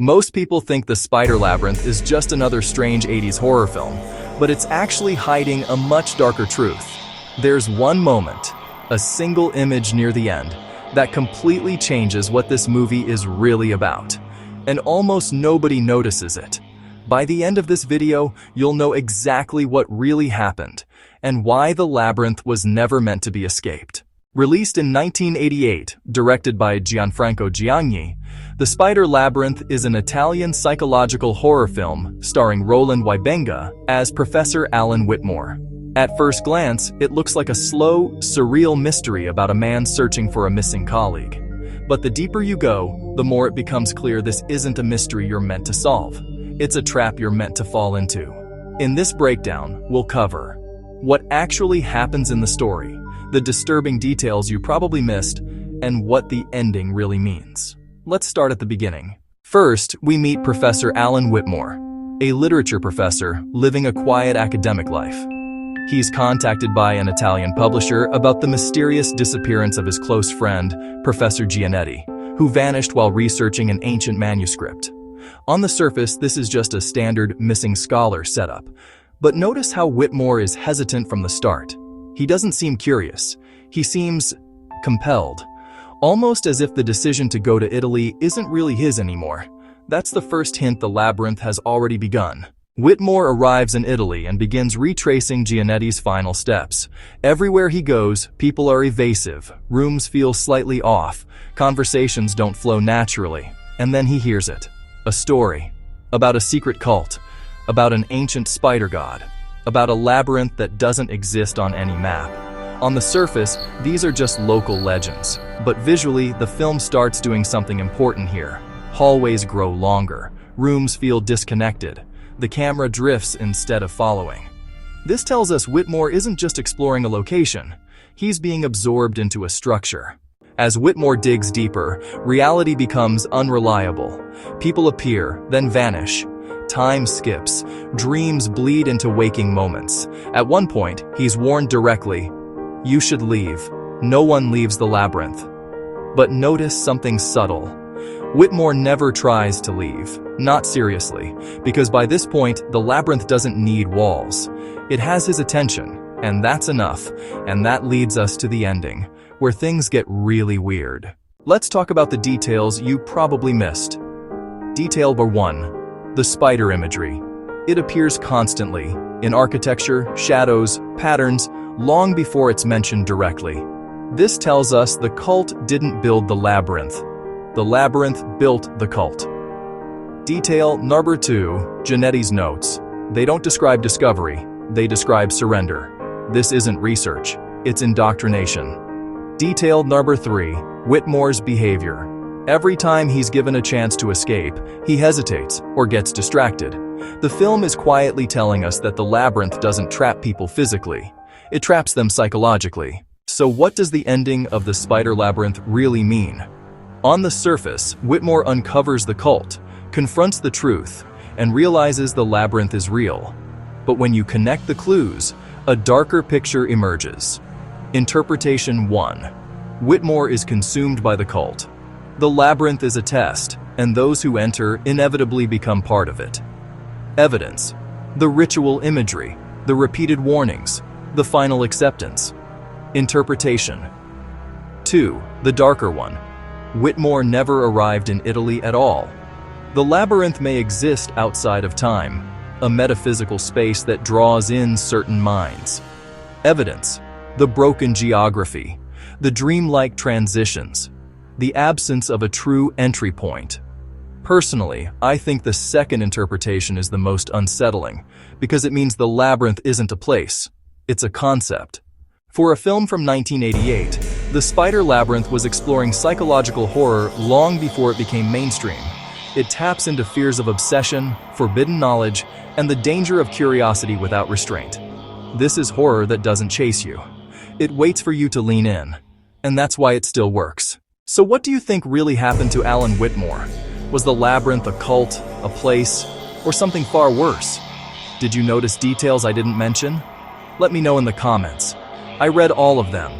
Most people think the Spider Labyrinth is just another strange 80s horror film, but it's actually hiding a much darker truth. There's one moment, a single image near the end, that completely changes what this movie is really about. And almost nobody notices it. By the end of this video, you'll know exactly what really happened, and why the labyrinth was never meant to be escaped. Released in 1988, directed by Gianfranco Giagni, The Spider Labyrinth is an Italian psychological horror film starring Roland Waibenga as Professor Alan Whitmore. At first glance, it looks like a slow, surreal mystery about a man searching for a missing colleague. But the deeper you go, the more it becomes clear this isn't a mystery you're meant to solve. It's a trap you're meant to fall into. In this breakdown, we'll cover what actually happens in the story, the disturbing details you probably missed, and what the ending really means. Let's start at the beginning. First, we meet Professor Alan Whitmore, a literature professor living a quiet academic life. He's contacted by an Italian publisher about the mysterious disappearance of his close friend, Professor Giannetti, who vanished while researching an ancient manuscript. On the surface, this is just a standard missing scholar setup, but notice how Whitmore is hesitant from the start. He doesn't seem curious. He seems compelled, almost as if the decision to go to Italy isn't really his anymore. That's the first hint the labyrinth has already begun. Whitmore arrives in Italy and begins retracing Giannetti's final steps. Everywhere he goes, people are evasive, rooms feel slightly off, conversations don't flow naturally. And then he hears it. A story about a secret cult, about an ancient spider god, about a labyrinth that doesn't exist on any map. On the surface, these are just local legends, but visually, the film starts doing something important here. Hallways grow longer, rooms feel disconnected, the camera drifts instead of following. This tells us Whitmore isn't just exploring a location, he's being absorbed into a structure. As Whitmore digs deeper, reality becomes unreliable. People appear, then vanish. Time skips, dreams bleed into waking moments. At one point, he's warned directly, "You should leave. No one leaves the labyrinth." But notice something subtle. Whitmore never tries to leave, not seriously, because by this point, the labyrinth doesn't need walls. It has his attention, and that's enough, and that leads us to the ending, where things get really weird. Let's talk about the details you probably missed. Detail number 1. The spider imagery. It appears constantly, in architecture, shadows, patterns, long before it's mentioned directly. This tells us the cult didn't build the labyrinth. The labyrinth built the cult. Detail number 2, Giannetti's notes. They don't describe discovery, they describe surrender. This isn't research, it's indoctrination. Detail number 3, Whitmore's behavior. Every time he's given a chance to escape, he hesitates or gets distracted. The film is quietly telling us that the labyrinth doesn't trap people physically, it traps them psychologically. So what does the ending of the Spider Labyrinth really mean? On the surface, Whitmore uncovers the cult, confronts the truth, and realizes the labyrinth is real. But when you connect the clues, a darker picture emerges. Interpretation 1. Whitmore is consumed by the cult. The labyrinth is a test, and those who enter inevitably become part of it. Evidence. The ritual imagery, the repeated warnings, the final acceptance. Interpretation 2. The darker one. Whitmore never arrived in Italy at all. The labyrinth may exist outside of time, a metaphysical space that draws in certain minds. Evidence. The broken geography, the dreamlike transitions, the absence of a true entry point. Personally, I think the second interpretation is the most unsettling, because it means the labyrinth isn't a place, it's a concept. For a film from 1988, The Spider Labyrinth was exploring psychological horror long before it became mainstream. It taps into fears of obsession, forbidden knowledge, and the danger of curiosity without restraint. This is horror that doesn't chase you. It waits for you to lean in, and that's why it still works. So what do you think really happened to Alan Whitmore? Was the labyrinth a cult, a place, or something far worse? Did you notice details I didn't mention? Let me know in the comments. I read all of them.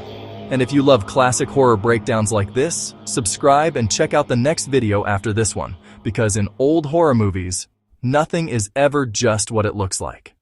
And if you love classic horror breakdowns like this, subscribe and check out the next video after this one. because in old horror movies, nothing is ever just what it looks like.